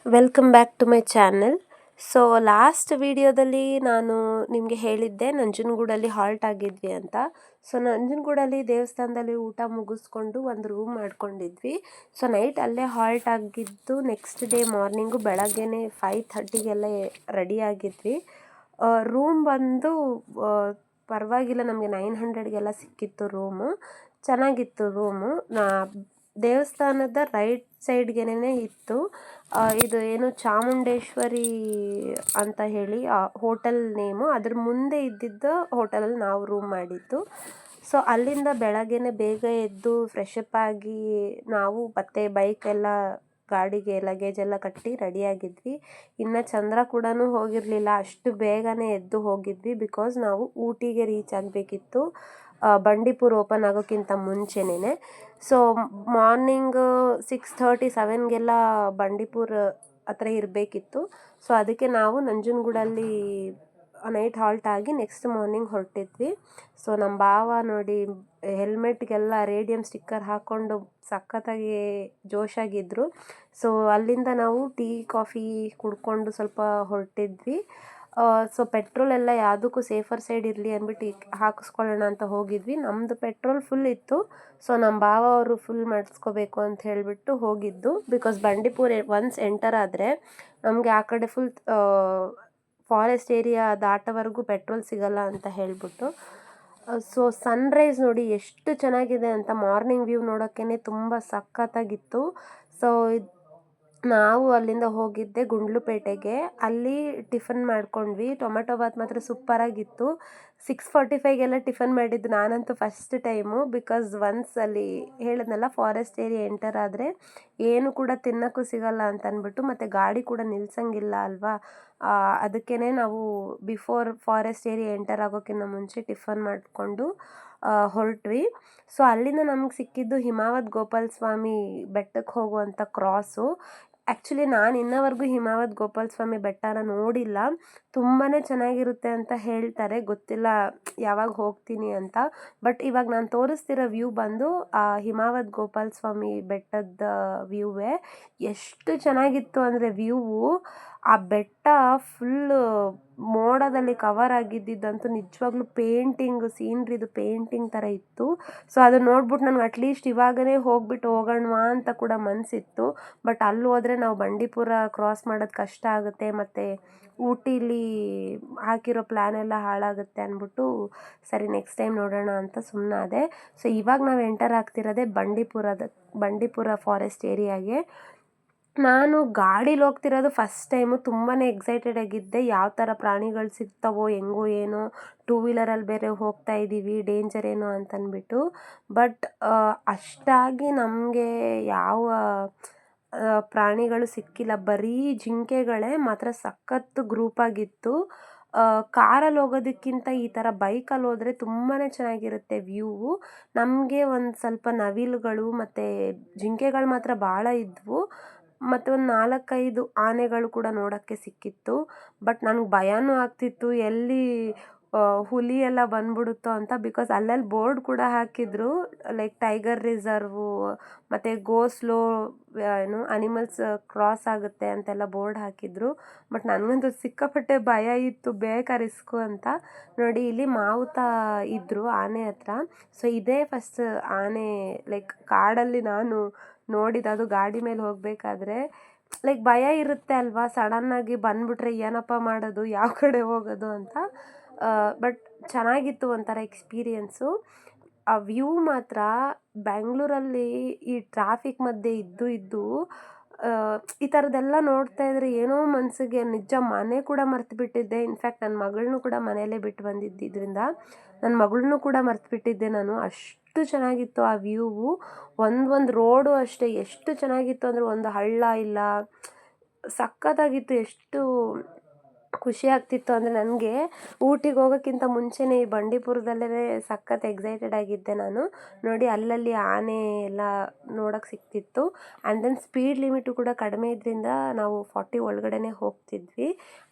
Welcome back to my channel. So last ವಿಡಿಯೋದಲ್ಲಿ ನಾನು ನಿಮಗೆ ಹೇಳಿದ್ದೆ ನಂಜನಗೂಡಲ್ಲಿ ಹಾಲ್ಟ್ ಆಗಿದ್ವಿ ಅಂತ. ಸೊ ನಂಜನಗೂಡಲ್ಲಿ ದೇವಸ್ಥಾನದಲ್ಲಿ ಊಟ ಮುಗಿಸ್ಕೊಂಡು ಒಂದು ರೂಮ್ ಮಾಡ್ಕೊಂಡಿದ್ವಿ. ಸೊ ನೈಟ್ ಅಲ್ಲೇ ಹಾಲ್ಟ್ ಆಗಿದ್ದು ನೆಕ್ಸ್ಟ್ ಡೇ ಮಾರ್ನಿಂಗು ಬೆಳಗ್ಗೆನೇ 5:30ಗೆಲ್ಲ ರೆಡಿ ಆಗಿದ್ವಿ. ರೂಮ್ ಬಂದು ಪರವಾಗಿಲ್ಲ, ನಮಗೆ 900ಗೆಲ್ಲ ಸಿಕ್ಕಿತ್ತು ರೂಮು. ಚೆನ್ನಾಗಿತ್ತು ರೂಮು. ದೇವಸ್ಥಾನದ ರೈಟ್ ಸೈಡ್ಗೆನೇ ಇತ್ತು. ಇದು ಏನು ಚಾಮುಂಡೇಶ್ವರಿ ಅಂತ ಹೇಳಿ ಹೋಟೆಲ್ ನೇಮು. ಅದ್ರ ಮುಂದೆ ಇದ್ದಿದ್ದ ಹೋಟೆಲಲ್ಲಿ ನಾವು ರೂಮ್ ಮಾಡಿದ್ದು. ಸೊ ಅಲ್ಲಿಂದ ಬೆಳಗ್ಗೆನೆ ಬೇಗ ಎದ್ದು ಫ್ರೆಶಪ್ ಆಗಿ ನಾವು ಮತ್ತೆ ಬೈಕೆಲ್ಲ ಗಾಡಿಗೆ ಲಗೇಜ್ ಎಲ್ಲ ಕಟ್ಟಿ ರೆಡಿಯಾಗಿದ್ವಿ. ಇನ್ನು ಚಂದ್ರ ಕೂಡ ಹೋಗಿರಲಿಲ್ಲ, ಅಷ್ಟು ಬೇಗನೆ ಎದ್ದು ಹೋಗಿದ್ವಿ. ಬಿಕಾಸ್ ನಾವು ಊಟಿಗೆ ರೀಚ್ ಆಗಬೇಕಿತ್ತು ಬಂಡೀಪುರ ಓಪನ್ ಆಗೋಕ್ಕಿಂತ ಮುಂಚೆನೇ. ಸೊ ಮಾರ್ನಿಂಗ್ 6:30 7ಗೆಲ್ಲ ಬಂಡೀಪುರ ಹತ್ರ ಇರಬೇಕಿತ್ತು. ಸೊ ಅದಕ್ಕೆ ನಾವು ನಂಜನಗೂಡಲ್ಲಿ ನೈಟ್ ಹಾಲ್ಟ್ ಆಗಿ ನೆಕ್ಸ್ಟ್ ಮಾರ್ನಿಂಗ್ ಹೊರಟಿದ್ವಿ. ಸೊ ನಮ್ಮ ಭಾವ ನೋಡಿ ಹೆಲ್ಮೆಟ್ಗೆಲ್ಲ ರೇಡಿಯಮ್ ಸ್ಟಿಕ್ಕರ್ ಹಾಕ್ಕೊಂಡು ಸಖತ್ತಾಗಿ ಜೋಶಾಗಿದ್ದರು. ಸೊ ಅಲ್ಲಿಂದ ನಾವು ಟೀ ಕಾಫಿ ಕುಡ್ಕೊಂಡು ಸ್ವಲ್ಪ ಹೊರಟಿದ್ವಿ. ಸೊ ಪೆಟ್ರೋಲ್ ಎಲ್ಲ ಯಾವುದಕ್ಕೂ ಸೇಫರ್ ಸೈಡ್ ಇರಲಿ ಅಂದ್ಬಿಟ್ಟು ಹಾಕಿಸ್ಕೊಳ್ಳೋಣ ಅಂತ ಹೋಗಿದ್ವಿ. ನಮ್ಮದು ಪೆಟ್ರೋಲ್ ಫುಲ್ ಇತ್ತು. ಸೊ ನಮ್ಮ ಭಾವ ಅವರು ಫುಲ್ ಮಾಡಿಸ್ಕೋಬೇಕು ಅಂತ ಹೇಳಿಬಿಟ್ಟು ಹೋಗಿದ್ದು. ಬಿಕಾಸ್ ಬಂಡೀಪುರ ಒನ್ಸ್ ಎಂಟರ್ ಆದರೆ ನಮಗೆ ಆ ಕಡೆ ಫುಲ್ ಫಾರೆಸ್ಟ್ ಏರಿಯಾ ದಾಟೋವರೆಗೂ ಪೆಟ್ರೋಲ್ ಸಿಗಲ್ಲ ಅಂತ ಹೇಳಿಬಿಟ್ಟು. ಸೊ ಸನ್ರೈಸ್ ನೋಡಿ ಎಷ್ಟು ಚೆನ್ನಾಗಿದೆ ಅಂತ, ಮಾರ್ನಿಂಗ್ ವ್ಯೂ ನೋಡೋಕ್ಕೇ ತುಂಬ ಸಖತ್ತಾಗಿತ್ತು. ಸೊ ನಾವು ಅಲ್ಲಿಂದ ಹೋಗಿದ್ದೆ ಗುಂಡ್ಲುಪೇಟೆಗೆ. ಅಲ್ಲಿ ಟಿಫನ್ ಮಾಡ್ಕೊಂಡ್ವಿ. ಟೊಮೆಟೊ ಬಾತ್ ಮಾತ್ರ ಸೂಪರಾಗಿತ್ತು. 6:45ಗೆಲ್ಲ ಟಿಫನ್ ಮಾಡಿದ್ದು ನಾನಂತೂ ಫಸ್ಟ್ ಟೈಮು. ಬಿಕಾಸ್ ಒನ್ಸ್ ಅಲ್ಲಿ ಹೇಳಿದ್ನಲ್ಲ, ಫಾರೆಸ್ಟ್ ಏರಿಯಾ ಎಂಟರ್ ಆದರೆ ಏನು ಕೂಡ ತಿನ್ನೋಕ್ಕೂ ಸಿಗಲ್ಲ ಅಂತ ಅಂದ್ಬಿಟ್ಟು, ಮತ್ತು ಗಾಡಿ ಕೂಡ ನಿಲ್ಸಂಗಿಲ್ಲ ಅಲ್ವಾ. ಅದಕ್ಕೇ ನಾವು ಬಿಫೋರ್ ಫಾರೆಸ್ಟ್ ಏರಿಯಾ ಎಂಟರ್ ಆಗೋಕ್ಕಿಂತ ಮುಂಚೆ ಟಿಫನ್ ಮಾಡಿಕೊಂಡು ಹೊರಟ್ವಿ. ಸೊ ಅಲ್ಲಿಂದ ನಮ್ಗೆ ಸಿಕ್ಕಿದ್ದು ಹಿಮಾವತ್ ಗೋಪಾಲ ಸ್ವಾಮಿ ಬೆಟ್ಟಕ್ಕೆ ಹೋಗುವಂಥ ಕ್ರಾಸು. ಆ್ಯಕ್ಚುಲಿ ನಾನು ಇನ್ನವರೆಗೂ ಹಿಮಾವತ್ ಗೋಪಾಲ ಸ್ವಾಮಿ ಬೆಟ್ಟನ ನೋಡಿಲ್ಲ. ತುಂಬಾ ಚೆನ್ನಾಗಿರುತ್ತೆ ಅಂತ ಹೇಳ್ತಾರೆ, ಗೊತ್ತಿಲ್ಲ ಯಾವಾಗ ಹೋಗ್ತೀನಿ ಅಂತ. ಬಟ್ ಇವಾಗ ನಾನು ತೋರಿಸ್ತಿರೋ ವ್ಯೂ ಬಂದು ಹಿಮಾವತ್ ಗೋಪಾಲ ಸ್ವಾಮಿ ಬೆಟ್ಟದ ವ್ಯೂವೇ. ಎಷ್ಟು ಚೆನ್ನಾಗಿತ್ತು ಅಂದರೆ ವ್ಯೂವು, ಆ ಬೆಟ್ಟ ಫುಲ್ಲು ಮೋಡದಲ್ಲಿ ಕವರ್ ಆಗಿದ್ದಂತೂ ನಿಜವಾಗ್ಲೂ ಸೀನ್ರಿದು ಪೇಂಟಿಂಗ್ ಥರ ಇತ್ತು. ಸೊ ಅದನ್ನ ನೋಡ್ಬಿಟ್ಟು ನನಗೆ ಅಟ್ಲೀಸ್ಟ್ ಇವಾಗಲೇ ಹೋಗೋಣವಾ ಅಂತ ಕೂಡ ಮನಸ್ಸಿತ್ತು. ಬಟ್ ಅಲ್ಲಿ ಹೋದರೆ ನಾವು ಬಂಡೀಪುರ ಕ್ರಾಸ್ ಮಾಡೋದು ಕಷ್ಟ ಆಗುತ್ತೆ, ಮತ್ತು ಊಟಿಲಿ ಹಾಕಿರೋ ಪ್ಲ್ಯಾನ್ ಎಲ್ಲ ಹಾಳಾಗುತ್ತೆ ಅಂದ್ಬಿಟ್ಟು ಸರಿ ನೆಕ್ಸ್ಟ್ ಟೈಮ್ ನೋಡೋಣ ಅಂತ ಸುಮ್ಮನಾದೆ. ಸೊ ಇವಾಗ ನಾವು ಎಂಟರ್ ಆಗ್ತಿರೋದೇ ಬಂಡೀಪುರ ಫಾರೆಸ್ಟ್ ಏರಿಯಾಗೆ. ನಾನು ಗಾಡೀಲಿ ಹೋಗ್ತಿರೋದು ಫಸ್ಟ್ ಟೈಮು. ತುಂಬಾ ಎಕ್ಸೈಟೆಡ್ ಆಗಿದ್ದೆ, ಯಾವ ಥರ ಪ್ರಾಣಿಗಳು ಸಿಗ್ತಾವೋ ಹೆಂಗೋ ಏನೋ. 2 ವೀಲರಲ್ಲಿ ಬೇರೆ ಹೋಗ್ತಾ ಇದ್ದೀವಿ, ಡೇಂಜರ್ ಏನೋ ಅಂತಂದ್ಬಿಟ್ಟು. ಬಟ್ ಅಷ್ಟಾಗಿ ನಮಗೆ ಯಾವ ಪ್ರಾಣಿಗಳು ಸಿಕ್ಕಿಲ್ಲ, ಬರೀ ಜಿಂಕೆಗಳೇ ಮಾತ್ರ ಸಖತ್ತು ಗ್ರೂಪಾಗಿತ್ತು. ಕಾರಲ್ಲಿ ಹೋಗೋದಕ್ಕಿಂತ ಈ ಥರ ಬೈಕಲ್ಲಿ ಹೋದರೆ ತುಂಬಾ ಚೆನ್ನಾಗಿರುತ್ತೆ ವ್ಯೂವು. ನಮಗೆ ಒಂದು ಸ್ವಲ್ಪ ನವಿಲುಗಳು ಮತ್ತು ಜಿಂಕೆಗಳು ಮಾತ್ರ ಭಾಳ ಇದ್ವು. ಮತ್ತು ಒಂದು 4-5 ಆನೆಗಳು ಕೂಡ ನೋಡೋಕ್ಕೆ ಸಿಕ್ಕಿತ್ತು. ಬಟ್ ನನಗೆ ಭಯನೂ ಆಗ್ತಿತ್ತು, ಎಲ್ಲಿ ಹುಲಿ ಎಲ್ಲ ಬಂದ್ಬಿಡುತ್ತೋ ಅಂತ. ಬಿಕಾಸ್ ಅಲ್ಲಲ್ಲಿ ಬೋರ್ಡ್ ಕೂಡ ಹಾಕಿದ್ರು, ಲೈಕ್ ಟೈಗರ್ ರಿಸರ್ವು ಮತ್ತು ಗೋ ಸ್ಲೋ, ಅನಿಮಲ್ಸ್ ಕ್ರಾಸ್ ಆಗುತ್ತೆ ಅಂತೆಲ್ಲ ಬೋರ್ಡ್ ಹಾಕಿದ್ರು. ಬಟ್ ನನಗಂತೂ ಸಿಕ್ಕಾಪಟ್ಟೆ ಭಯ ಇತ್ತು, ಬೇಕಾ ರಿಸ್ಕು ಅಂತ. ನೋಡಿ ಇಲ್ಲಿ ಮಾವುತ ಇದ್ದರು ಆನೆ ಹತ್ರ. ಸೊ ಇದೇ ಫಸ್ಟ್ ಆನೆ ಲೈಕ್ ಕಾಡಲ್ಲಿ ನಾನು ನೋಡಿದ್ದು. ಅದು ಗಾಡಿ ಮೇಲೆ ಹೋಗಬೇಕಾದ್ರೆ ಲೈಕ್ ಭಯ ಇರುತ್ತೆ ಅಲ್ವಾ, ಸಡನ್ನಾಗಿ ಬಂದುಬಿಟ್ರೆ ಏನಪ್ಪ ಮಾಡೋದು, ಯಾವ ಕಡೆ ಹೋಗೋದು ಅಂತ. ಬಟ್ ಚೆನ್ನಾಗಿತ್ತು ಒಂಥರ ಎಕ್ಸ್ಪೀರಿಯೆನ್ಸು. ಆ ವ್ಯೂ ಮಾತ್ರ ಬೆಂಗಳೂರಲ್ಲಿ ಈ ಟ್ರಾಫಿಕ್ ಮಧ್ಯೆ ಇದ್ದು ಈ ಥರದ್ದೆಲ್ಲ ನೋಡ್ತಾ ಇದ್ರೆ ಏನೋ ಮನಸ್ಸಿಗೆ ನಿಜ ಮನೆ ಕೂಡ ಮರ್ತು ಬಿಟ್ಟಿದ್ದೆ. ಇನ್ಫ್ಯಾಕ್ಟ್ ನನ್ನ ಮಗಳನ್ನೂ ಕೂಡ ಮನೆಯಲ್ಲೇ ಬಿಟ್ಟು ಬಂದಿದ್ದರಿಂದ ನನ್ನ ಮಗಳನ್ನೂ ಕೂಡ ಮರ್ತು ಬಿಟ್ಟಿದ್ದೆ ನಾನು. ಅಷ್ಟು ಚೆನ್ನಾಗಿತ್ತು ಆ ವ್ಯೂವು. ಒಂದು ರೋಡು ಅಷ್ಟೇ ಎಷ್ಟು ಚೆನ್ನಾಗಿತ್ತು ಅಂದರೆ, ಒಂದು ಹಳ್ಳ ಇಲ್ಲ, ಸಖತ್ತಾಗಿತ್ತು. ಎಷ್ಟು ಖುಷಿ ಆಗ್ತಿತ್ತು ಅಂದರೆ ನನಗೆ ಊಟಿಗೆ ಹೋಗೋಕ್ಕಿಂತ ಮುಂಚೆನೇ ಈ ಬಂಡೀಪುರದಲ್ಲೇ ಸಖತ್ ಎಕ್ಸೈಟೆಡ್ ಆಗಿದ್ದೆ ನಾನು. ನೋಡಿ ಅಲ್ಲಲ್ಲಿ ಆನೆ ಎಲ್ಲ ನೋಡೋಕ್ಕೆ ಸಿಕ್ತಿತ್ತು. ಆ್ಯಂಡ್ ದೆನ್ ಸ್ಪೀಡ್ ಲಿಮಿಟು ಕೂಡ ಕಡಿಮೆ ಇದ್ರಿಂದ ನಾವು 40 ಒಳಗಡೆನೇ ಹೋಗ್ತಿದ್ವಿ.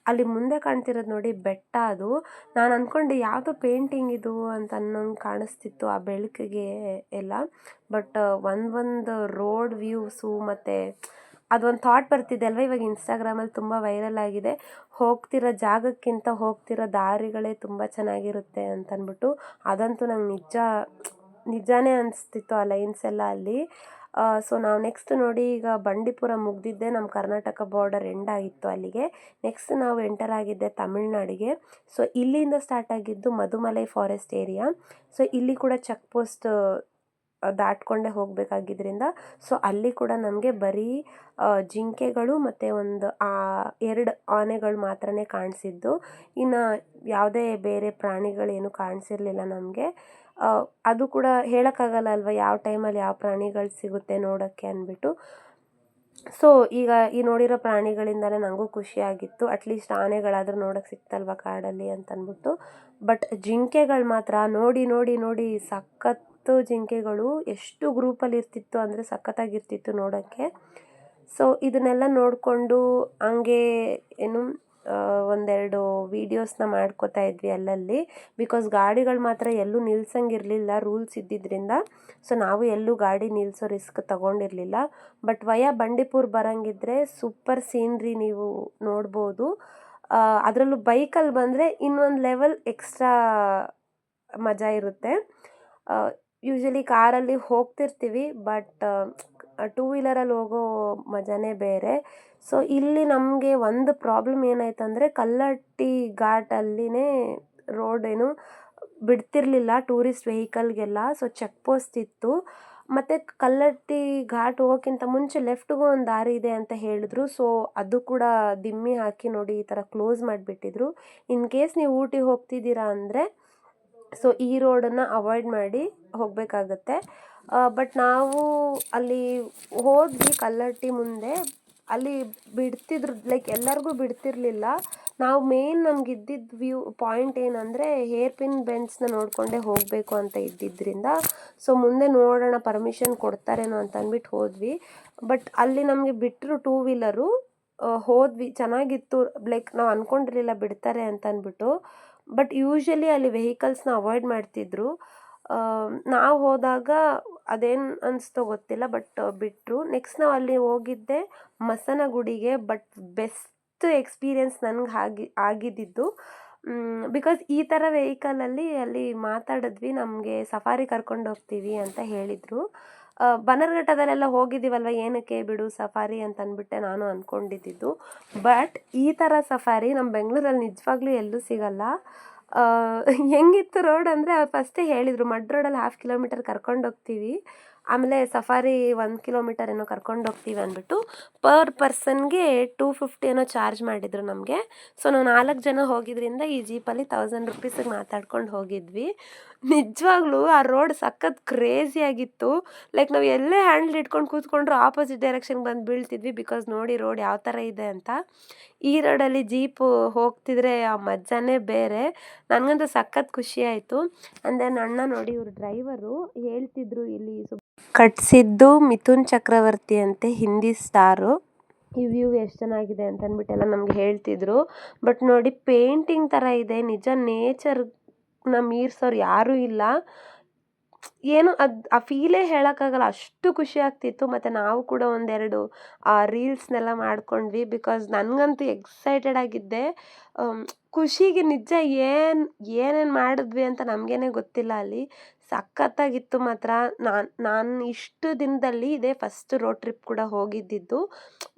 ಅಲ್ಲಿ ಮುಂದೆ ಕಾಣ್ತಿರೋದು ನೋಡಿ ಬೆಟ್ಟ, ಅದು ನಾನು ಅಂದ್ಕೊಂಡೆ ಯಾವುದೋ ಪೇಂಟಿಂಗ್ ಇದು ಅಂತ ಅನ್ನೋಂಗೆ ಕಾಣಿಸ್ತಿತ್ತು ಆ ಬೆಳಕಿಗೆ ಎಲ್ಲ. ಬಟ್ ಒಂದು ರೋಡ್ ವ್ಯೂಸು ಮತ್ತು ಅದೊಂದು ಥಾಟ್ ಬರ್ತಿದೆ ಅಲ್ವ, ಇವಾಗ ಇನ್ಸ್ಟಾಗ್ರಾಮಲ್ಲಿ ತುಂಬ ವೈರಲ್ ಆಗಿದೆ, ಹೋಗ್ತಿರೋ ಜಾಗಕ್ಕಿಂತ ಹೋಗ್ತಿರೋ ದಾರಿಗಳೇ ತುಂಬ ಚೆನ್ನಾಗಿರುತ್ತೆ ಅಂತಂದ್ಬಿಟ್ಟು. ಅದಂತೂ ನಂಗೆ ನಿಜಾನೇ ಅನಿಸ್ತಿತ್ತು ಆ ಲೈನ್ಸ್ ಎಲ್ಲ ಅಲ್ಲಿ. ಸೊ ನಾವು ನೆಕ್ಸ್ಟ್ ನೋಡಿ, ಈಗ ಬಂಡೀಪುರ ಮುಗ್ದಿದ್ದೆ ನಮ್ಮ ಕರ್ನಾಟಕ ಬಾರ್ಡರ್ ಎಂಡ್ ಆಗಿತ್ತು ಅಲ್ಲಿಗೆ. ನೆಕ್ಸ್ಟ್ ನಾವು ಎಂಟರ್ ಆಗಿದ್ದೆ ತಮಿಳ್ನಾಡಿಗೆ. ಸೊ ಇಲ್ಲಿಂದ ಸ್ಟಾರ್ಟ್ ಆಗಿದ್ದು ಮಧುಮಲೈ ಫಾರೆಸ್ಟ್ ಏರಿಯಾ. ಸೊ ಇಲ್ಲಿ ಕೂಡ ಚೆಕ್ ಪೋಸ್ಟ್ ದಾಟ್ಕೊಂಡೇ ಹೋಗಬೇಕಾಗಿದ್ದರಿಂದ ಸೊ ಅಲ್ಲಿ ಕೂಡ ನಮಗೆ ಬರೀ ಜಿಂಕೆಗಳು ಮತ್ತು ಒಂದು 2 ಆನೆಗಳು ಮಾತ್ರನೇ ಕಾಣಿಸಿದ್ದು. ಇನ್ನು ಯಾವುದೇ ಬೇರೆ ಪ್ರಾಣಿಗಳೇನು ಕಾಣಿಸಿರ್ಲಿಲ್ಲ ನಮಗೆ. ಅದು ಕೂಡ ಹೇಳೋಕ್ಕಾಗಲ್ಲ ಅಲ್ವ, ಯಾವ ಟೈಮಲ್ಲಿ ಯಾವ ಪ್ರಾಣಿಗಳು ಸಿಗುತ್ತೆ ನೋಡೋಕ್ಕೆ ಅಂದ್ಬಿಟ್ಟು. ಸೊ ಈಗ ಈ ನೋಡಿರೋ ಪ್ರಾಣಿಗಳಿಂದಲೇ ನನಗೂ ಖುಷಿಯಾಗಿತ್ತು, ಅಟ್ಲೀಸ್ಟ್ ಆನೆಗಳಾದರೂ ನೋಡೋಕ್ಕೆ ಸಿಕ್ತಲ್ವ ಕಾಡಲ್ಲಿ ಅಂತಂದ್ಬಿಟ್ಟು. ಬಟ್ ಜಿಂಕೆಗಳು ಮಾತ್ರ ನೋಡಿ ನೋಡಿ ನೋಡಿ ಸಖತ್ತು ಜಿಂಕೆಗಳು, ಎಷ್ಟು ಗ್ರೂಪಲ್ಲಿ ಇರ್ತಿತ್ತು ಅಂದರೆ ಸಖತ್ತಾಗಿರ್ತಿತ್ತು ನೋಡೋಕ್ಕೆ. ಸೊ ಇದನ್ನೆಲ್ಲ ನೋಡಿಕೊಂಡು ಹಂಗೆ ಏನು ಒಂದೆರಡು ವೀಡಿಯೋಸ್ನ ಮಾಡ್ಕೋತಾ ಇದ್ವಿ ಅಲ್ಲಲ್ಲಿ. ಬಿಕಾಸ್ ಗಾಡಿಗಳು ಮಾತ್ರ ಎಲ್ಲೂ ನಿಲ್ಸಂಗಿರಲಿಲ್ಲ ರೂಲ್ಸ್ ಇದ್ದಿದ್ದರಿಂದ. ಸೊ ನಾವು ಎಲ್ಲೂ ಗಾಡಿ ನಿಲ್ಲಿಸೋ ರಿಸ್ಕ್ ತಗೊಂಡಿರಲಿಲ್ಲ. ಬಟ್ ವಯಾ ಬಂಡೀಪುರ್ ಬರೋಂಗಿದ್ರೆ ಸೂಪರ್ ಸೀನ್ರಿ ನೀವು ನೋಡ್ಬೋದು. ಅದರಲ್ಲೂ ಬೈಕಲ್ಲಿ ಬಂದರೆ ಇನ್ನೊಂದು ಲೆವೆಲ್ ಎಕ್ಸ್ಟ್ರಾ ಮಜಾ ಇರುತ್ತೆ. ಯೂಶ್ವಲಿ ಕಾರಲ್ಲಿ ಹೋಗ್ತಿರ್ತೀವಿ, ಬಟ್ ಟೂ ವೀಲರಲ್ಲಿ ಹೋಗೋ ಮಜಾನೇ ಬೇರೆ. ಸೊ ಇಲ್ಲಿ ನಮಗೆ ಒಂದು ಪ್ರಾಬ್ಲಮ್ ಏನಾಯ್ತು ಅಂದರೆ, ಕಲ್ಲಟ್ಟಿ ಘಾಟಲ್ಲಿನೇ ರೋಡ್ ಏನು ಬಿಡ್ತಿರ್ಲಿಲ್ಲ ಟೂರಿಸ್ಟ್ ವೆಹಿಕಲ್ಗೆಲ್ಲ. ಸೊ ಚೆಕ್ ಪೋಸ್ಟ್ ಇತ್ತು, ಮತ್ತು ಕಲ್ಲಟ್ಟಿ ಘಾಟ್ ಹೋಗೋಕ್ಕಿಂತ ಮುಂಚೆ ಲೆಫ್ಟ್ಗೂ ಒಂದು ದಾರಿ ಇದೆ ಅಂತ ಹೇಳಿದ್ರು. ಸೊ ಅದು ಕೂಡ ದಿಮ್ಮಿ ಹಾಕಿ ನೋಡಿ ಈ ಥರ ಕ್ಲೋಸ್ ಮಾಡಿಬಿಟ್ಟಿದ್ರು. ಇನ್ ಕೇಸ್ ನೀವು ಊಟಿಗೆ ಹೋಗ್ತಿದ್ದೀರಾ ಅಂದರೆ ಸೊ ಈ ರೋಡನ್ನು ಅವಾಯ್ಡ್ ಮಾಡಿ ಹೋಗಬೇಕಾಗತ್ತೆ. ಬಟ್ ನಾವು ಅಲ್ಲಿ ಹೋದ್ವಿ ಕಲ್ಲಟ್ಟಿ ಮುಂದೆ, ಅಲ್ಲಿ ಬಿಡ್ತಿದ್ರು, ಲೈಕ್ ಎಲ್ಲರಿಗೂ ಬಿಡ್ತಿರ್ಲಿಲ್ಲ. ನಾವು ಮೇನ್ ನಮ್ಗೆ ಇದ್ದಿದ್ದು ಪಾಯಿಂಟ್ ಏನಂದರೆ ಹೇರ್ ಪಿನ್ ಬೆಂಡ್ಸ್ನ ನೋಡಿಕೊಂಡೇ ಹೋಗಬೇಕು ಅಂತ ಇದ್ದಿದ್ದರಿಂದ ಸೊ ಮುಂದೆ ನೋಡೋಣ ಪರ್ಮಿಷನ್ ಕೊಡ್ತಾರೇನೋ ಅಂತ ಅಂದ್ಬಿಟ್ಟು ಹೋದ್ವಿ. ಬಟ್ ಅಲ್ಲಿ ನಮಗೆ ಬಿಟ್ಟರು ಟೂ ವೀಲರು. ಹೋದ್ವಿ, ಚೆನ್ನಾಗಿತ್ತು, ಲೈಕ್ ನಾವು ಅಂದ್ಕೊಂಡಿರಲಿಲ್ಲ ಬಿಡ್ತಾರೆ ಅಂತ ಅಂದ್ಬಿಟ್ಟು. ಬಟ್ ಯೂಶ್ವಲಿ ಅಲ್ಲಿ ವೆಹಿಕಲ್ಸ್ನ ಅವಾಯ್ಡ್ ಮಾಡ್ತಿದ್ರು. ನಾವು ಹೋದಾಗ ಅದೇನು ಅನಿಸ್ತೋ ಗೊತ್ತಿಲ್ಲ, ಬಟ್ ಬಿಟ್ಟರು. ನೆಕ್ಸ್ಟ್ ನಾವು ಅಲ್ಲಿ ಹೋಗಿದ್ದೆ ಮಸನಗುಡಿಗೆ. ಬಟ್ ಬೆಸ್ಟ್ ಎಕ್ಸ್ಪೀರಿಯೆನ್ಸ್ ನನಗೆ ಆಗಿದ್ದಿದ್ದು. ಬಿಕಾಸ್ ಈ ಥರ ವೆಹಿಕಲಲ್ಲಿ ಅಲ್ಲಿ ಮಾತಾಡಿದ್ವಿ, ನಮಗೆ ಸಫಾರಿ ಕರ್ಕೊಂಡು ಹೋಗ್ತೀವಿ ಅಂತ ಹೇಳಿದರು. ಬನ್ನರ್ಘಟ್ಟದಲ್ಲೆಲ್ಲ ಹೋಗಿದ್ದೀವಲ್ವ, ಏನಕ್ಕೆ ಬಿಡು ಸಫಾರಿ ಅಂತ ಅಂದ್ಬಿಟ್ಟೆ ನಾನು ಅಂದ್ಕೊಂಡಿದ್ದು. ಬಟ್ ಈ ಥರ ಸಫಾರಿ ನಮ್ಮ ಬೆಂಗಳೂರಲ್ಲಿ ನಿಜವಾಗ್ಲೂ ಎಲ್ಲೂ ಸಿಗಲ್ಲ. ಹೆಂಗಿತ್ತು ರೋಡ್ ಅಂದರೆ, ಅವ್ರು ಫಸ್ಟೇ ಹೇಳಿದರು ಮಡ್ ರೋಡಲ್ಲಿ 1/2 ಕಿಲೋಮೀಟರ್ ಕರ್ಕೊಂಡು ಹೋಗ್ತೀವಿ, ಆಮೇಲೆ ಸಫಾರಿ 1 ಕಿಲೋಮೀಟರ್ ಏನೋ ಕರ್ಕೊಂಡು ಹೋಗ್ತೀವಿ ಅಂದ್ಬಿಟ್ಟು ಪರ್ ಪರ್ಸನ್ಗೆ 250 ಏನೋ ಚಾರ್ಜ್ ಮಾಡಿದರು ನಮಗೆ. ಸೊ ನಾವು 4 ಜನ ಹೋಗಿದ್ರಿಂದ ಈ ಜೀಪಲ್ಲಿ 1000 ರುಪೀಸಿಗೆ ಮಾತಾಡ್ಕೊಂಡು ಹೋಗಿದ್ವಿ. ನಿಜವಾಗ್ಲೂ ಆ ರೋಡ್ ಸಖತ್ ಕ್ರೇಜಿಯಾಗಿತ್ತು. ಲೈಕ್ ನಾವು ಎಲ್ಲೇ ಹ್ಯಾಂಡಲ್ ಇಟ್ಕೊಂಡು ಕೂತ್ಕೊಂಡ್ರು ಆಪೋಸಿಟ್ ಡೈರೆಕ್ಷನ್ಗೆ ಬಂದು ಬೀಳ್ತಿದ್ವಿ. ಬಿಕಾಸ್ ನೋಡಿ ರೋಡ್ ಯಾವ ಥರ ಇದೆ ಅಂತ. ಈ ರೋಡಲ್ಲಿ ಜೀಪು ಹೋಗ್ತಿದ್ರೆ ಆ ಮಜಾನೇ ಬೇರೆ. ನನಗಂತೂ ಸಖತ್ ಖುಷಿ ಆಯಿತು. ಆ್ಯಂಡ್ ದೆನ್ ಅಣ್ಣ ನೋಡಿ, ಇವರು ಡ್ರೈವರು ಹೇಳ್ತಿದ್ರು, ಇಲ್ಲಿ ಕಟ್ಸಿದ್ದು ಮಿಥುನ್ ಚಕ್ರವರ್ತಿ ಅಂತೆ, ಹಿಂದಿ ಸ್ಟಾರು. ಈ ವ್ಯೂ ಎಷ್ಟು ಚೆನ್ನಾಗಿದೆ ಅಂತ ಅಂದ್ಬಿಟ್ಟೆಲ್ಲ ನಮಗೆ ಹೇಳ್ತಿದ್ರು. ಬಟ್ ನೋಡಿ ಪೇಂಟಿಂಗ್ ಥರ ಇದೆ, ನಿಜ ನೇಚರ್ನ ಮೀರ್ಸೋರು ಯಾರೂ ಇಲ್ಲ. ಏನು ಆ ಫೀಲೇ ಹೇಳೋಕ್ಕಾಗಲ್ಲ, ಅಷ್ಟು ಖುಷಿ ಆಗ್ತಿತ್ತು. ಮತ್ತು ನಾವು ಕೂಡ ಒಂದೆರಡು ರೀಲ್ಸ್ನೆಲ್ಲ ಮಾಡ್ಕೊಂಡ್ವಿ. ಬಿಕಾಸ್ ನನಗಂತೂ ಎಕ್ಸೈಟೆಡ್ ಆಗಿದ್ದೆ. ಖುಷಿಗೆ ನಿಜ ಏನೇನು ಮಾಡಿದ್ವಿ ಅಂತ ನಮಗೇನೆ ಗೊತ್ತಿಲ್ಲ. ಅಲ್ಲಿ ಸಖತ್ತಾಗಿತ್ತು ಮಾತ್ರ. ನಾನು ಇಷ್ಟು ದಿನದಲ್ಲಿ ಇದೇ ಫಸ್ಟ್ ರೋಡ್ ಟ್ರಿಪ್ ಕೂಡ ಹೋಗಿದ್ದಿದ್ದು.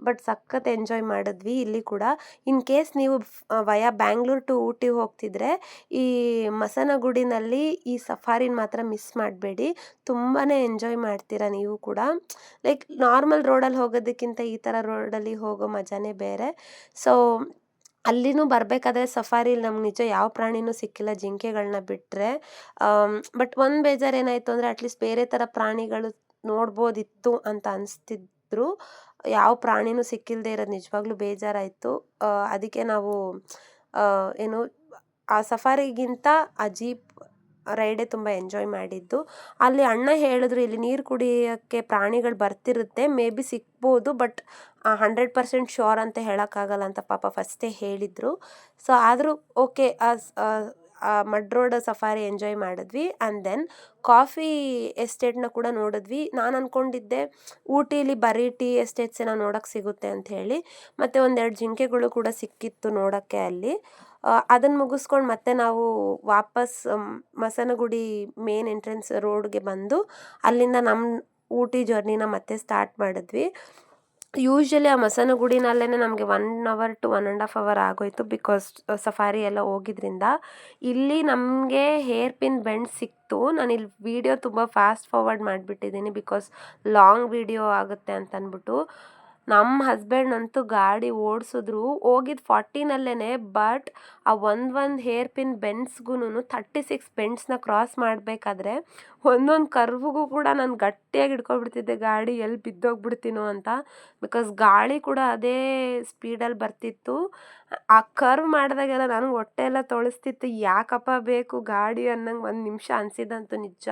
ಬಟ್ ಸಖತ್ ಎಂಜಾಯ್ ಮಾಡಿದ್ವಿ ಇಲ್ಲಿ ಕೂಡ. ಇನ್ ಕೇಸ್ ನೀವು ವಯಾ ಬ್ಯಾಂಗ್ಳೂರ್ ಟು ಊಟಿಗೆ ಹೋಗ್ತಿದ್ರೆ ಈ ಮಸನಗುಡಿನಲ್ಲಿ ಈ ಸಫಾರಿನ ಮಾತ್ರ ಮಿಸ್ ಮಾಡಬೇಡಿ, ತುಂಬಾ ಎಂಜಾಯ್ ಮಾಡ್ತೀರಾ ನೀವು ಕೂಡ. ಲೈಕ್ ನಾರ್ಮಲ್ ರೋಡಲ್ಲಿ ಹೋಗೋದಕ್ಕಿಂತ ಈ ಥರ ರೋಡಲ್ಲಿ ಹೋಗೋ ಮಜಾನೇ ಬೇರೆ. ಸೊ ಅಲ್ಲಿನೂ ಬರಬೇಕಾದ್ರೆ ಸಫಾರಿಲಿ ನಮ್ಗೆ ನಿಜ ಯಾವ ಪ್ರಾಣಿನೂ ಸಿಕ್ಕಿಲ್ಲ, ಜಿಂಕೆಗಳನ್ನ ಬಿಟ್ಟರೆ. ಬಟ್ ಒಂದು ಬೇಜಾರು ಏನಾಯಿತು ಅಂದರೆ, ಅಟ್ಲೀಸ್ಟ್ ಬೇರೆ ಥರ ಪ್ರಾಣಿಗಳು ನೋಡ್ಬೋದಿತ್ತು ಅಂತ ಅನಿಸ್ತಿದ್ರು. ಯಾವ ಪ್ರಾಣಿನೂ ಸಿಕ್ಕಿಲ್ಲದೆ ಇರೋದು ನಿಜವಾಗ್ಲೂ ಬೇಜಾರಾಯಿತು. ಅದಕ್ಕೆ ನಾವು ಏನು ಆ ಸಫಾರಿಗಿಂತ ಆ ಜೀಪ್ ರೈಡೇ ತುಂಬ ಎಂಜಾಯ್ ಮಾಡಿದ್ದು. ಅಲ್ಲಿ ಅಣ್ಣ ಹೇಳಿದ್ರು, ಇಲ್ಲಿ ನೀರು ಕುಡಿಯೋಕ್ಕೆ ಪ್ರಾಣಿಗಳು ಬರ್ತಿರುತ್ತೆ, ಮೇ ಬಿ ಸಿಗ್ಬೋದು, ಬಟ್ 100% ಶ್ಯೂರ್ ಅಂತ ಹೇಳೋಕ್ಕಾಗಲ್ಲ ಅಂತ ಪಾಪ ಫಸ್ಟೇ ಹೇಳಿದರು. ಸೊ ಆದರೂ okay, mud road safari enjoy ಮಾಡಿದ್ವಿ. ಆ್ಯಂಡ್ ದೆನ್ ಕಾಫಿ ಎಸ್ಟೇಟ್ನ ಕೂಡ ನೋಡಿದ್ವಿ. ನಾನು ಅಂದ್ಕೊಂಡಿದ್ದೆ ಊಟಿಲಿ ಬರೀ ಟೀ ಎಸ್ಟೇಟ್ಸೇನ ನೋಡೋಕ್ಕೆ ಸಿಗುತ್ತೆ ಅಂತ ಹೇಳಿ. ಮತ್ತು ಒಂದೆರಡು ಜಿಂಕೆಗಳು ಕೂಡ ಸಿಕ್ಕಿತ್ತು ನೋಡೋಕ್ಕೆ ಅಲ್ಲಿ. ಅದನ್ನು ಮುಗಿಸ್ಕೊಂಡು ಮತ್ತೆ ನಾವು ವಾಪಸ್ ಮಸನಗುಡಿ ಮೇನ್ ಎಂಟ್ರೆನ್ಸ್ ರೋಡ್ಗೆ ಬಂದು ಅಲ್ಲಿಂದ ನಮ್ಮ ಊಟಿ ಜರ್ನಿನ ಮತ್ತೆ ಸ್ಟಾರ್ಟ್ ಮಾಡಿದ್ವಿ. ಯೂಶ್ವಲಿ ಆ ಮಸನಗುಡಿನಲ್ಲೇ ನಮಗೆ 1 ಅವರ್ ಟು 1.5 ಅವರ್ ಆಗೋಯಿತು, ಬಿಕಾಸ್ ಸಫಾರಿ ಎಲ್ಲ ಹೋಗಿದ್ರಿಂದ. ಇಲ್ಲಿ ನಮಗೆ ಹೇರ್ ಪಿನ್ ಬೆಂಡ್ ಸಿಕ್ತು. ನಾನು ಇಲ್ಲಿ ವಿಡಿಯೋ ತುಂಬ ಫಾಸ್ಟ್ ಫಾರ್ವರ್ಡ್ ಮಾಡಿಬಿಟ್ಟಿದ್ದೀನಿ, ಬಿಕಾಸ್ ಲಾಂಗ್ ವಿಡಿಯೋ ಆಗುತ್ತೆ ಅಂತ ಅಂದ್ಬಿಟ್ಟು. ನಮ್ಮ ಹಸ್ಬೆಂಡ್ ಅಂತೂ ಗಾಡಿ ಓಡಿಸಿದ್ರು, ಹೋಗಿದ್ದು 40ನಲ್ಲೇ. ಬಟ್ ಆ ಒಂದು ಹೇರ್ ಪಿನ್ ಬೆಂಡ್ಸ್ಗೂ 36 ಬೆಂಡ್ಸ್ನ ಕ್ರಾಸ್ ಮಾಡಬೇಕಾದ್ರೆ ಒಂದೊಂದು ಕರ್ವ್ಗೂ ಕೂಡ ನಾನು ಗಟ್ಟಿಯಾಗಿ ಹಿಡ್ಕೊಬಿಡ್ತಿದ್ದೆ ಗಾಡಿ, ಎಲ್ಲಿ ಬಿದ್ದೋಗ್ಬಿಡ್ತೀನೋ ಅಂತ. ಬಿಕಾಸ್ ಗಾಳಿ ಕೂಡ ಅದೇ ಸ್ಪೀಡಲ್ಲಿ ಬರ್ತಿತ್ತು. ಆ ಕರ್ವ್ ಮಾಡಿದಾಗೆಲ್ಲ ನನಗೆ ಹೊಟ್ಟೆ ಎಲ್ಲ ತೊಳಸ್ತಿತ್ತು, ಯಾಕಪ್ಪ ಬೇಕು ಗಾಡಿ ಅನ್ನಂಗೆ ಒಂದು ನಿಮಿಷ ಅನಿಸಿದಂತೂ ನಿಜ.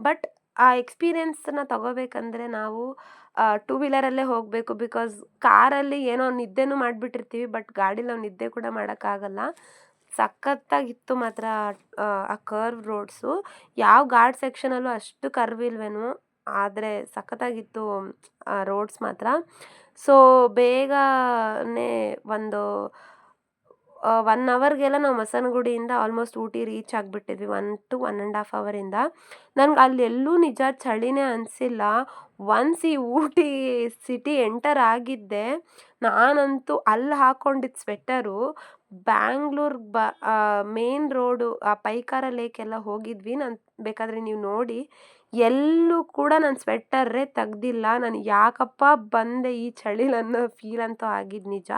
ಬಟ್ ಆ ಎಕ್ಸ್ಪೀರಿಯೆನ್ಸನ್ನ ತಗೋಬೇಕಂದ್ರೆ ನಾವು ಟೂ ವೀಲರಲ್ಲೇ ಹೋಗಬೇಕು, ಬಿಕಾಸ್ ಕಾರಲ್ಲಿ ಏನೋ ನಿದ್ದೆನೂ ಮಾಡಿಬಿಟ್ಟಿರ್ತೀವಿ, ಬಟ್ ಗಾಡೀಲಿ ನಾವು ನಿದ್ದೆ ಕೂಡ ಮಾಡೋಕ್ಕಾಗಲ್ಲ. ಸಖತ್ತಾಗಿತ್ತು ಮಾತ್ರ ಆ ಕರ್ವ್ ರೋಡ್ಸು. ಯಾವ ಘಾಟ್ ಸೆಕ್ಷನಲ್ಲೂ ಅಷ್ಟು ಕರ್ವ್ ಇಲ್ವೇನೋ, ಆದರೆ ಸಖತ್ತಾಗಿತ್ತು ರೋಡ್ಸ್ ಮಾತ್ರ. ಸೊ ಬೇಗನೆ ಒಂದು 1 ಅವರ್ಗೆಲ್ಲ ನಾವು ಮಸನಗುಡಿಯಿಂದ ಆಲ್ಮೋಸ್ಟ್ ಊಟಿ ರೀಚ್ ಆಗಿಬಿಟ್ಟಿದ್ವಿ, 1 to 1.5 ಅವರಿಂದ. ನನಗೆ ಅಲ್ಲಿ ಎಲ್ಲೂ ನಿಜ ಚಳಿನೇ ಅನಿಸಿಲ್ಲ. ಒನ್ಸ್ ಈ ಊಟಿ ಸಿಟಿ ಎಂಟರ್ ಆಗಿದ್ದೆ, ನಾನಂತೂ ಅಲ್ಲಿ ಹಾಕ್ಕೊಂಡಿದ್ದ ಸ್ವೆಟರು ಬ್ಯಾಂಗ್ಳೂರ್ ಮೇನ್ ರೋಡು ಆ ಪೈಕಾರ ಲೇಕೆಲ್ಲ ಹೋಗಿದ್ವಿ. ನಾನು ಬೇಕಾದರೆ ನೀವು ನೋಡಿ, ಎಲ್ಲೂ ಕೂಡ ನಾನು ಸ್ವೆಟರೇ ತೆಗ್ದಿಲ್ಲ. ನಾನು ಯಾಕಪ್ಪ ಬಂದೆ ಈ ಚಳಿಲಿ ಅನ್ನೋ ಫೀಲ್ ಅಂತೂ ಆಗಿದ್ದು ನಿಜ.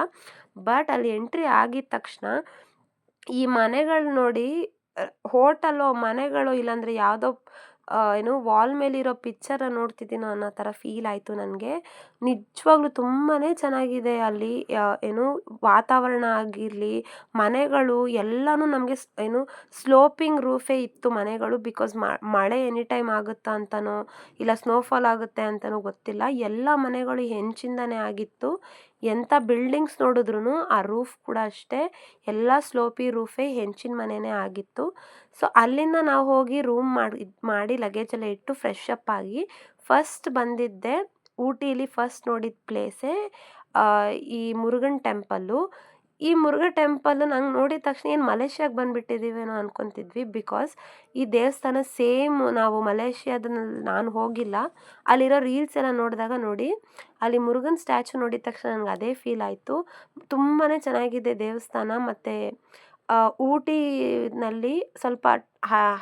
ಬಟ್ ಅಲ್ಲಿ ಎಂಟ್ರಿ ಆಗಿದ ತಕ್ಷಣ ಈ ಮನೆಗಳು ನೋಡಿ, ಹೋಟೆಲ್ಲೋ ಮನೆಗಳು ಇಲ್ಲಾಂದರೆ ಯಾವುದೋ ಏನು ವಾಲ್ ಮೇಲಿರೋ ಪಿಕ್ಚರ ನೋಡ್ತಿದ್ದೀನೋ ಅನ್ನೋ ಥರ ಫೀಲ್ ಆಯಿತು ನನಗೆ. ನಿಜವಾಗ್ಲೂ ತುಂಬಾ ಚೆನ್ನಾಗಿದೆ ಅಲ್ಲಿ. ಏನು ವಾತಾವರಣ ಆಗಿರಲಿ, ಮನೆಗಳು ಎಲ್ಲನೂ ನಮಗೆ ಏನು ಸ್ಲೋಪಿಂಗ್ ರೂಫೇ ಇತ್ತು ಮನೆಗಳು. ಬಿಕಾಸ್ ಮಳೆ ಎನಿ ಟೈಮ್ ಆಗುತ್ತಾ ಅಂತನೋ ಇಲ್ಲ ಸ್ನೋಫಾಲ್ ಆಗುತ್ತೆ ಅಂತನೋ ಗೊತ್ತಿಲ್ಲ, ಎಲ್ಲ ಮನೆಗಳು ಹೆಂಚಿಂದನೇ ಆಗಿತ್ತು. ಎಂಥ ಬಿಲ್ಡಿಂಗ್ಸ್ ನೋಡಿದ್ರೂ ಆ ರೂಫ್ ಕೂಡ ಅಷ್ಟೇ, ಎಲ್ಲ ಸ್ಲೋಪಿ ರೂಫೇ, ಹೆಂಚಿನ ಮನೆಯೇ ಆಗಿತ್ತು. ಸೊ ಅಲ್ಲಿಂದ ನಾವು ಹೋಗಿ ರೂಮ್ ಮಾಡಿ ಲಗೇಜೆಲ್ಲ ಇಟ್ಟು ಫ್ರೆಶ್ ಅಪ್ ಆಗಿ ಫಸ್ಟ್ ಬಂದಿದ್ದೆ ಊಟಿಲಿ ಫಸ್ಟ್ ನೋಡಿದ ಪ್ಲೇಸೇ ಈ ಮುರುಗನ್ ಟೆಂಪಲ್ಲು. ಈ ಮುರುಘಾ ಟೆಂಪಲ್ಲು ನಂಗೆ ನೋಡಿದ ತಕ್ಷಣ ಏನು ಮಲೇಷ್ಯಾಗೆ ಬಂದುಬಿಟ್ಟಿದ್ದೀವೇನೋ ಅನ್ಕೊತಿದ್ವಿ. ಬಿಕಾಸ್ ಈ ದೇವಸ್ಥಾನ ಸೇಮ್ ನಾವು ಮಲೇಷ್ಯಾದಲ್ಲಿ ನಾನು ಹೋಗಿಲ್ಲ, ಅಲ್ಲಿರೋ ರೀಲ್ಸ್ ಎಲ್ಲ ನೋಡಿದಾಗ ನೋಡಿ, ಅಲ್ಲಿ ಮುರುಗನ್ ಸ್ಟ್ಯಾಚು ನೋಡಿದ ತಕ್ಷಣ ನನಗೆ ಅದೇ ಫೀಲ್ ಆಯಿತು. ತುಂಬಾ ಚೆನ್ನಾಗಿದೆ ದೇವಸ್ಥಾನ. ಮತ್ತು ಊಟಿನಲ್ಲಿ ಸ್ವಲ್ಪ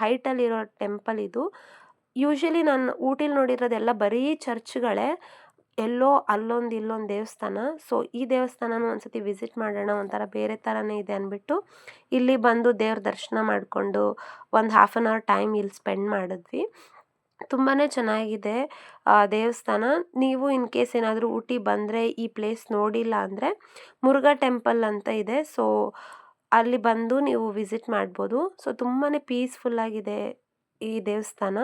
ಹೈಟಲ್ಲಿರೋ ಟೆಂಪಲ್ ಇದು. ಯೂಶ್ವಲಿ ನಾನು ಊಟಿಲಿ ನೋಡಿರೋದೆಲ್ಲ ಬರೀ ಚರ್ಚ್ಗಳೇ, ಎಲ್ಲೋ ಅಲ್ಲೊಂದು ಇಲ್ಲೊಂದು ದೇವಸ್ಥಾನ. ಸೊ ಈ ದೇವಸ್ಥಾನನೂ ಒಂದ್ಸತಿ ವಿಸಿಟ್ ಮಾಡೋಣ, ಒಂಥರ ಬೇರೆ ಥರನೇ ಇದೆ ಅಂದ್ಬಿಟ್ಟು ಇಲ್ಲಿ ಬಂದು ದೇವ್ರ ದರ್ಶನ ಮಾಡಿಕೊಂಡು ಒಂದು 1/2 ಅವರ್ ಟೈಮ್ ಇಲ್ಲಿ ಸ್ಪೆಂಡ್ ಮಾಡಿದ್ವಿ. ತುಂಬಾ ಚೆನ್ನಾಗಿದೆ ದೇವಸ್ಥಾನ. ನೀವು ಇನ್ ಕೇಸ್ ಏನಾದರೂ ಊಟಿ ಬಂದರೆ ಈ ಪ್ಲೇಸ್ ನೋಡಿಲ್ಲ ಅಂದರೆ ಮುರುಘಾ ಟೆಂಪಲ್ ಅಂತ ಇದೆ. ಸೊ ಅಲ್ಲಿ ಬಂದು ನೀವು ವಿಸಿಟ್ ಮಾಡ್ಬೋದು. ಸೊ ತುಂಬಾ ಪೀಸ್ಫುಲ್ಲಾಗಿದೆ ಈ ದೇವಸ್ಥಾನ.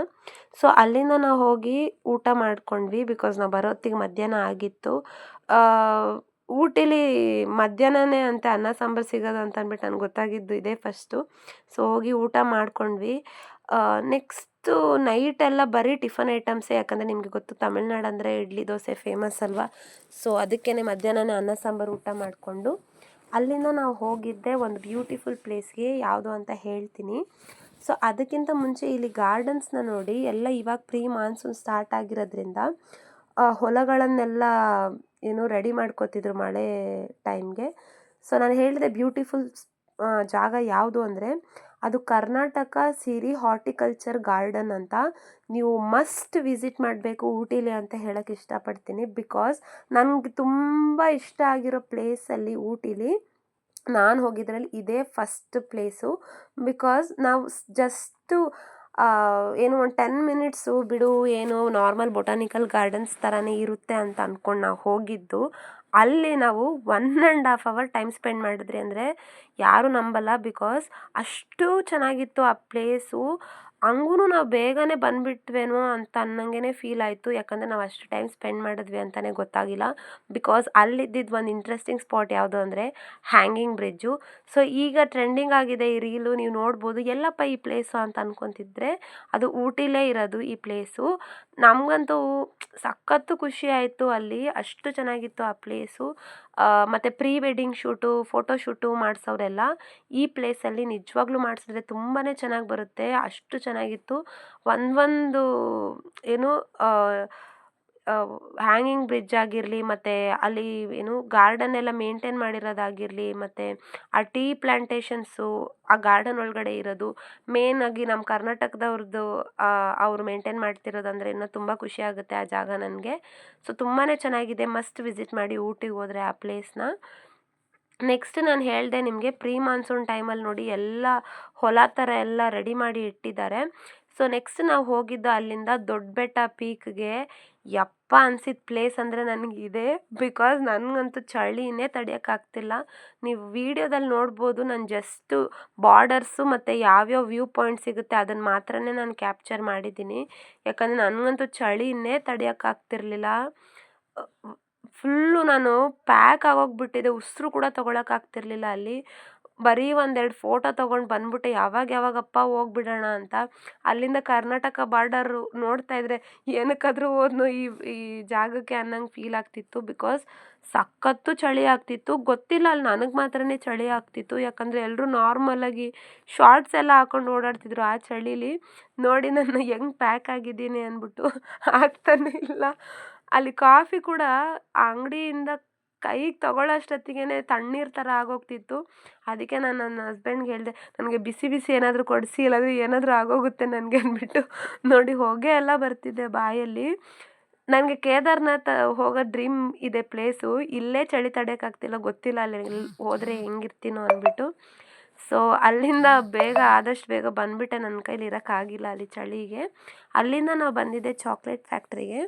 ಸೊ ಅಲ್ಲಿಂದ ನಾವು ಹೋಗಿ ಊಟ ಮಾಡ್ಕೊಂಡ್ವಿ, ಬಿಕಾಸ್ ನಾವು ಬರೋತ್ತಿಗೆ ಮಧ್ಯಾಹ್ನ ಆಗಿತ್ತು. ಊಟಿಲಿ ಮಧ್ಯಾಹ್ನನೇ ಅಂತ ಅನ್ನ ಸಾಂಬಾರು ಸಿಗೋದು ಅಂತ ಅಂದ್ಬಿಟ್ಟು ನನಗೆ ಗೊತ್ತಾಗಿದ್ದು ಇದೇ ಫಸ್ಟು. ಸೊ ಹೋಗಿ ಊಟ ಮಾಡ್ಕೊಂಡ್ವಿ. ನೆಕ್ಸ್ಟು ನೈಟೆಲ್ಲ ಬರೀ ಟಿಫನ್ ಐಟಮ್ಸೇ, ಯಾಕಂದರೆ ನಿಮಗೆ ಗೊತ್ತು ತಮಿಳ್ನಾಡು ಅಂದರೆ ಇಡ್ಲಿ ದೋಸೆ ಫೇಮಸ್ ಅಲ್ವಾ. ಸೊ ಅದಕ್ಕೇ ಮಧ್ಯಾಹ್ನನೇ ಅನ್ನ ಸಾಂಬಾರು ಊಟ ಮಾಡಿಕೊಂಡು ಅಲ್ಲಿಂದ ನಾವು ಹೋಗಿದ್ದೆ ಒಂದು ಬ್ಯೂಟಿಫುಲ್ ಪ್ಲೇಸ್ಗೆ, ಯಾವುದು ಅಂತ ಹೇಳ್ತೀನಿ. ಸೊ ಅದಕ್ಕಿಂತ ಮುಂಚೆ ಇಲ್ಲಿ ಗಾರ್ಡನ್ಸ್ನ ನೋಡಿ, ಎಲ್ಲ ಇವಾಗ ಪ್ರೀ ಮಾನ್ಸೂನ್ ಸ್ಟಾರ್ಟ್ ಆಗಿರೋದ್ರಿಂದ ಹೊಲಗಳನ್ನೆಲ್ಲ ಏನು ರೆಡಿ ಮಾಡ್ಕೋತಿದ್ರು ಮಳೆ ಟೈಮ್ಗೆ. ಸೊ ನಾನು ಹೇಳಿದೆ ಬ್ಯೂಟಿಫುಲ್ ಜಾಗ ಯಾವುದು ಅಂದರೆ ಅದು ಕರ್ನಾಟಕ ಸಿರಿ ಹಾರ್ಟಿಕಲ್ಚರ್ ಗಾರ್ಡನ್ ಅಂತ. ನೀವು ಮಸ್ಟ್ ವಿಸಿಟ್ ಮಾಡಬೇಕು ಊಟಿಲಿ ಅಂತ ಹೇಳೋಕ್ಕೆ ಇಷ್ಟಪಡ್ತೀನಿ. ಬಿಕಾಸ್ ನನಗೆ ತುಂಬ ಇಷ್ಟ ಆಗಿರೋ ಪ್ಲೇಸಲ್ಲಿ ಊಟಿಲಿ ನಾನು ಹೋಗಿದ್ರಲ್ಲಿ ಇದೇ ಫಸ್ಟ್ ಪ್ಲೇಸು. ಬಿಕಾಸ್ ನಾವು ಜಸ್ಟು ಏನು ಒಂದು 10 ಮಿನಿಟ್ಸು ಬಿಡು, ಏನು ನಾರ್ಮಲ್ ಬೊಟಾನಿಕಲ್ ಗಾರ್ಡನ್ಸ್ ಥರನೇ ಇರುತ್ತೆ ಅಂತ ಅಂದ್ಕೊಂಡು ನಾವು ಹೋಗಿದ್ದು. ಅಲ್ಲಿ ನಾವು 1.5 ಅವರ್ ಟೈಮ್ ಸ್ಪೆಂಡ್ ಮಾಡಿದ್ರಿ ಅಂದರೆ ಯಾರೂ ನಂಬಲ್ಲ. ಬಿಕಾಸ್ ಅಷ್ಟು ಚೆನ್ನಾಗಿತ್ತು ಆ ಪ್ಲೇಸು. ಹಂಗೂ ನಾವು ಬೇಗನೆ ಬಂದುಬಿಟ್ವೇನೋ ಅಂತ ಅನ್ನಂಗೆ ಫೀಲ್ ಆಯಿತು. ಯಾಕಂದರೆ ನಾವು ಅಷ್ಟು ಟೈಮ್ ಸ್ಪೆಂಡ್ ಮಾಡಿದ್ವಿ ಅಂತಲೇ ಗೊತ್ತಾಗಿಲ್ಲ. ಬಿಕಾಸ್ ಅಲ್ಲಿದ್ದಿದ್ದು ಒಂದು ಇಂಟ್ರೆಸ್ಟಿಂಗ್ ಸ್ಪಾಟ್ ಯಾವುದು ಅಂದರೆ ಹ್ಯಾಂಗಿಂಗ್ ಬ್ರಿಡ್ಜು. ಸೊ ಈಗ ಟ್ರೆಂಡಿಂಗ್ ಆಗಿದೆ ಈ ರೀಲು, ನೀವು ನೋಡ್ಬೋದು. ಎಲ್ಲಪ್ಪ ಈ ಪ್ಲೇಸು ಅಂತ ಅನ್ಕೊತಿದ್ರೆ ಅದು ಊಟಿಲೇ ಇರೋದು ಈ ಪ್ಲೇಸು. ನಮಗಂತೂ ಸಖತ್ತು ಖುಷಿ ಆಯಿತು ಅಲ್ಲಿ, ಅಷ್ಟು ಚೆನ್ನಾಗಿತ್ತು ಆ ಪ್ಲೇಸು. ಮತ್ತು pre wedding shoot, photo shoot ಮಾಡಿಸೋರೆಲ್ಲ ಈ ಪ್ಲೇಸಲ್ಲಿ ನಿಜವಾಗ್ಲೂ ಮಾಡಿಸಿದ್ರೆ ತುಂಬಾ ಚೆನ್ನಾಗಿ ಬರುತ್ತೆ, ಅಷ್ಟು ಚೆನ್ನಾಗಿತ್ತು. ಒಂದೊಂದು ಏನು ಹ್ಯಾಂಗಿಂಗ್ ಬ್ರಿಡ್ಜ್ ಆಗಿರಲಿ, ಮತ್ತು ಅಲ್ಲಿ ಏನು ಗಾರ್ಡನ್ ಎಲ್ಲ ಮೇಂಟೈನ್ ಮಾಡಿರೋದಾಗಿರಲಿ, ಮತ್ತು ಆ ಟೀ ಪ್ಲ್ಯಾಂಟೇಷನ್ಸು ಆ ಗಾರ್ಡನ್ ಒಳಗಡೆ ಇರೋದು, ಮೇಯ್ನಾಗಿ ನಮ್ಮ ಕರ್ನಾಟಕದವ್ರದ್ದು ಅವರು ಮೇಂಟೈನ್ ಮಾಡ್ತಿರೋದಂದರೆ ಇನ್ನೂ ತುಂಬ ಖುಷಿ ಆಗುತ್ತೆ ಆ ಜಾಗ ನನಗೆ. ಸೊ ತುಂಬಾ ಚೆನ್ನಾಗಿದೆ, ಮಸ್ಟ್ ವಿಸಿಟ್ ಮಾಡಿ ಊಟಿಗೆ ಹೋದರೆ ಆ ಪ್ಲೇಸ್ನ. ನೆಕ್ಸ್ಟ್ ನಾನು ಹೇಳಿದೆ ನಿಮಗೆ ಪ್ರೀ ಮಾನ್ಸೂನ್ ಟೈಮಲ್ಲಿ ನೋಡಿ ಎಲ್ಲ ಹೊಲ ಥರ ಎಲ್ಲ ರೆಡಿ ಮಾಡಿ ಇಟ್ಟಿದ್ದಾರೆ. ಸೊ ನೆಕ್ಸ್ಟ್ ನಾವು ಹೋಗಿದ್ದು ಅಲ್ಲಿಂದ ದೊಡ್ಡಬೆಟ್ಟ ಪೀಕ್ಗೆ. ಯಪ್ಪ ಅನ್ಸಿದ ಪ್ಲೇಸ್ ಅಂದರೆ ನನಗಿದೆ. ಬಿಕಾಸ್ ನನಗಂತೂ ಚಳಿನೇ ತಡೆಯೋಕ್ಕಾಗ್ತಿಲ್ಲ. ನೀವು ವೀಡಿಯೋದಲ್ಲಿ ನೋಡ್ಬೋದು, ನಾನು ಜಸ್ಟು ಬಾರ್ಡರ್ಸು ಮತ್ತು ಯಾವ್ಯಾವ ವ್ಯೂ ಪಾಯಿಂಟ್ ಸಿಗುತ್ತೆ ಅದನ್ನು ಮಾತ್ರನೇ ನಾನು ಕ್ಯಾಪ್ಚರ್ ಮಾಡಿದ್ದೀನಿ. ಯಾಕಂದರೆ ನನಗಂತೂ ಚಳಿನೇ ತಡೆಯೋಕ್ಕಾಗ್ತಿರ್ಲಿಲ್ಲ. ಫುಲ್ಲು ನಾನು ಪ್ಯಾಕ್ ಆಗೋಗ್ಬಿಟ್ಟಿದ್ದೆ, ಉಸಿರು ಕೂಡ ತೊಗೊಳಕ್ಕಾಗ್ತಿರ್ಲಿಲ್ಲ ಅಲ್ಲಿ. ಬರೀ ಒಂದೆರಡು ಫೋಟೋ ತೊಗೊಂಡು ಬಂದ್ಬಿಟ್ಟೆ, ಯಾವಾಗಪ್ಪ ಹೋಗ್ಬಿಡೋಣ ಅಂತ. ಅಲ್ಲಿಂದ ಕರ್ನಾಟಕ ಬಾರ್ಡರು ನೋಡ್ತಾ ಇದ್ದರೆ ಏನಕ್ಕಾದರೂ ಹೋದ್ನೋ ಈ ಜಾಗಕ್ಕೆ ಅನ್ನಂಗೆ ಫೀಲ್ ಆಗ್ತಿತ್ತು. ಬಿಕಾಸ್ ಸಖತ್ತು ಚಳಿ ಆಗ್ತಿತ್ತು. ಗೊತ್ತಿಲ್ಲ ಅಲ್ಲಿ ನನಗೆ ಮಾತ್ರನೇ ಚಳಿ ಆಗ್ತಿತ್ತು, ಯಾಕಂದರೆ ಎಲ್ಲರೂ ನಾರ್ಮಲಾಗಿ ಶಾರ್ಟ್ಸ್ ಎಲ್ಲ ಹಾಕ್ಕೊಂಡು ಓಡಾಡ್ತಿದ್ರು. ಆ ಚಳೀಲಿ ನೋಡಿ ನಾನು ಹೆಂಗೆ ಪ್ಯಾಕ್ ಆಗಿದ್ದೀನಿ ಅಂದ್ಬಿಟ್ಟು ಆಗ್ತಾನೇ ಇಲ್ಲ. ಅಲ್ಲಿ ಕಾಫಿ ಕೂಡ ಆ ಅಂಗಡಿಯಿಂದ ಕೈಗೆ ತಗೊಳ್ಳೋಷ್ಟೊತ್ತಿಗೆ ತಣ್ಣೀರು ಥರ ಆಗೋಗ್ತಿತ್ತು. ಅದಕ್ಕೆ ನಾನು ನನ್ನ ಹಸ್ಬೆಂಡ್ಗೆ ಹೇಳಿದೆ, ನನಗೆ ಬಿಸಿ ಬಿಸಿ ಏನಾದರೂ ಕೊಡಿಸಿ, ಇಲ್ಲಾಂದರೆ ಏನಾದರೂ ಆಗೋಗುತ್ತೆ ನನಗೆ ಅಂದ್ಬಿಟ್ಟು. ನೋಡಿ ಹೊಗೆ ಎಲ್ಲ ಬರ್ತಿದೆ ಬಾಯಲ್ಲಿ. ನನಗೆ ಕೇದಾರ್ನಾಥ ಹೋಗೋ ಡ್ರೀಮ್ ಇದೆ ಪ್ಲೇಸು. ಇಲ್ಲೇ ಚಳಿ ತಡೆಯೋಕ್ಕಾಗ್ತಿಲ್ಲ, ಗೊತ್ತಿಲ್ಲ ಅಲ್ಲಿ ಹೋದರೆ ಹೆಂಗಿರ್ತೀನೋ ಅಂದ್ಬಿಟ್ಟು. ಸೊ ಅಲ್ಲಿಂದ ಆದಷ್ಟು ಬೇಗ ಬಂದುಬಿಟ್ಟೆ, ನನ್ನ ಕೈಲಿ ಇರೋಕ್ಕಾಗಿಲ್ಲ ಅಲ್ಲಿ ಚಳಿಗೆ. ಅಲ್ಲಿಂದ ನಾವು ಬಂದಿದ್ದೆ ಚಾಕ್ಲೇಟ್ ಫ್ಯಾಕ್ಟ್ರಿಗೆ.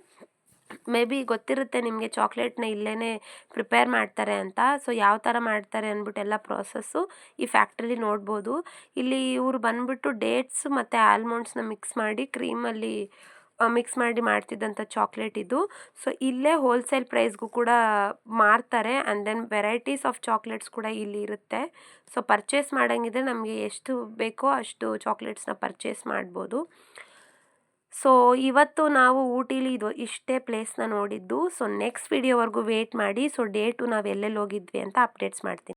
ಮೇ ಬಿ ಗೊತ್ತಿರುತ್ತೆ ನಿಮಗೆ, ಚಾಕ್ಲೇಟ್ನ ಇಲ್ಲೇ ಪ್ರಿಪೇರ್ ಮಾಡ್ತಾರೆ ಅಂತ. ಸೊ ಯಾವ ಥರ ಮಾಡ್ತಾರೆ ಅಂದ್ಬಿಟ್ಟು ಎಲ್ಲ ಪ್ರಾಸೆಸ್ಸು ಈ ಫ್ಯಾಕ್ಟ್ರಿಲಿ ನೋಡ್ಬೋದು. ಇಲ್ಲಿ ಇವರು ಬಂದುಬಿಟ್ಟು ಡೇಟ್ಸ್ ಮತ್ತು ಆಲ್ಮಂಡ್ಸ್ನ ಮಿಕ್ಸ್ ಮಾಡಿ ಕ್ರೀಮಲ್ಲಿ ಮಿಕ್ಸ್ ಮಾಡಿ ಮಾಡ್ತಿದ್ದಂಥ ಚಾಕ್ಲೇಟ್ ಇದು. ಸೊ ಇಲ್ಲೇ ಹೋಲ್ಸೇಲ್ ಪ್ರೈಸ್ಗೂ ಕೂಡ ಮಾರ್ತಾರೆ. And then varieties of chocolates ಕೂಡ ಇಲ್ಲಿ ಇರುತ್ತೆ. ಸೊ ಪರ್ಚೇಸ್ ಮಾಡೋಂಗಿದ್ರೆ ನಮಗೆ ಎಷ್ಟು ಬೇಕೋ ಅಷ್ಟು ಚಾಕ್ಲೇಟ್ಸ್ನ ಪರ್ಚೇಸ್ ಮಾಡ್ಬೋದು. ಸೊ ಇವತ್ತು ನಾವು ಊಟಿಲಿ ಇಷ್ಟೇ ಪ್ಲೇಸ್ನ ನೋಡಿದ್ದು. ಸೊ ನೆಕ್ಸ್ಟ್ ವಿಡಿಯೋವರೆಗೂ ವೇಟ್ ಮಾಡಿ. ಸೊ ಡೇಟು ನಾವು ಎಲ್ಲೆಲ್ಲಿ ಹೋಗಿದ್ವಿ ಅಂತ ಅಪ್ಡೇಟ್ಸ್ ಮಾಡ್ತೀನಿ.